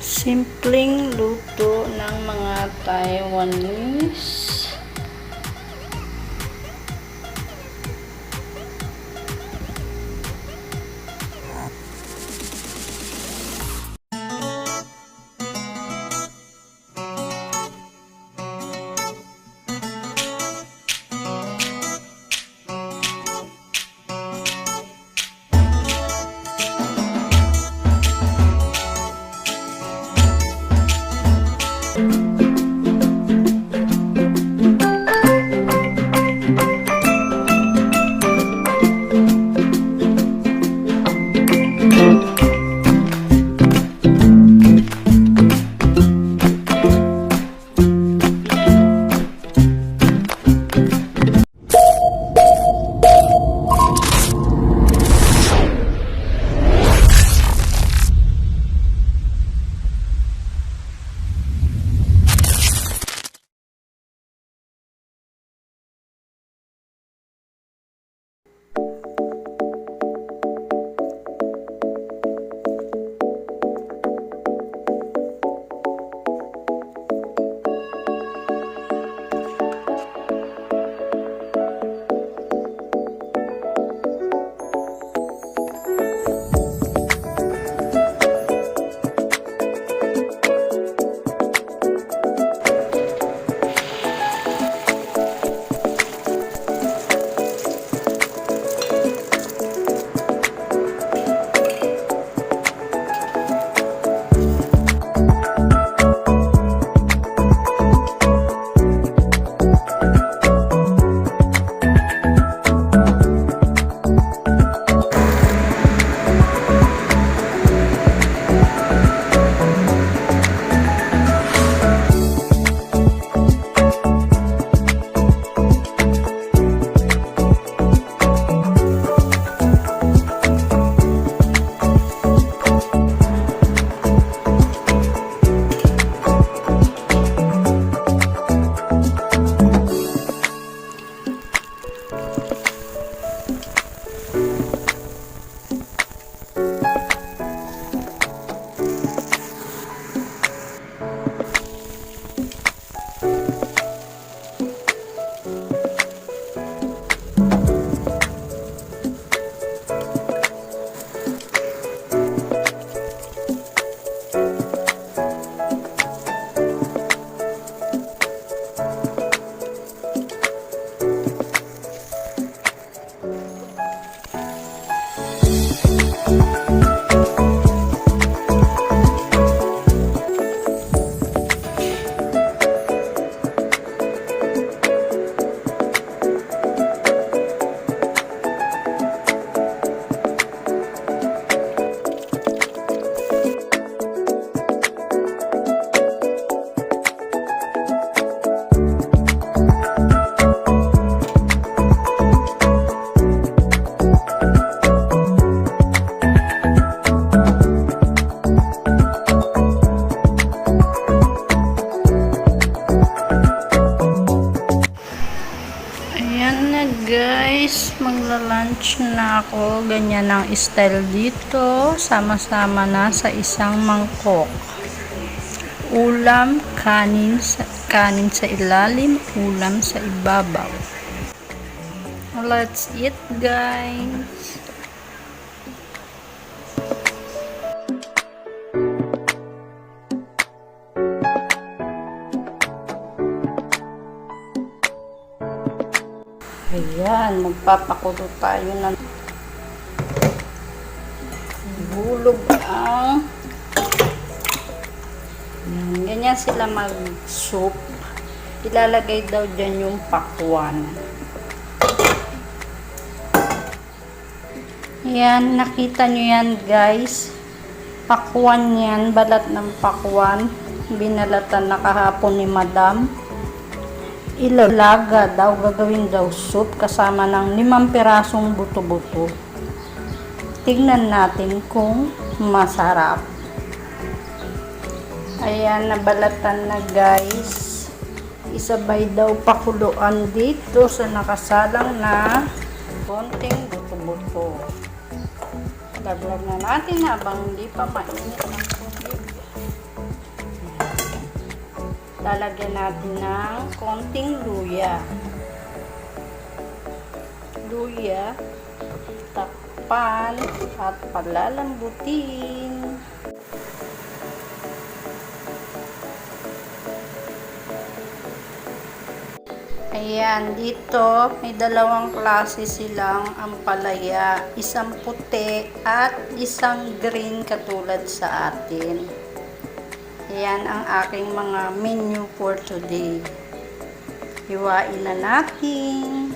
Simpleng luto ng mga Taiwanese. Guys, magla-lunch na ako. Ganyan ang style dito. Sama-sama na sa isang mangkok. Ulam, kanin sa ilalim, ulam sa ibabaw. Let's eat, guys. Ayan, magpapakulo tayo ng bulog ang ganyan sila mag-soup. Ilalagay daw dyan yung pakwan. Ayan, nakita nyo yan, guys. Pakwan yan, balat ng pakwan. Binalatan na kahapon ni Madam. Ilalaga daw, gagawin daw soup kasama ng 5 pirasong buto-buto. Tignan natin kung masarap. Ayan, nabalatan na, guys. Isabay daw pakuluan dito sa nakasalang na konting buto-buto. Laglag na natin habang hindi pa mainit ang tubig. lalagyan natin ng konting luya. Takpan at palalambutin. Ayan, dito may dalawang klase silang ampalaya, isang puti at isang green katulad sa atin. Ayan ang aking mga menu for today. Hiwain na natin.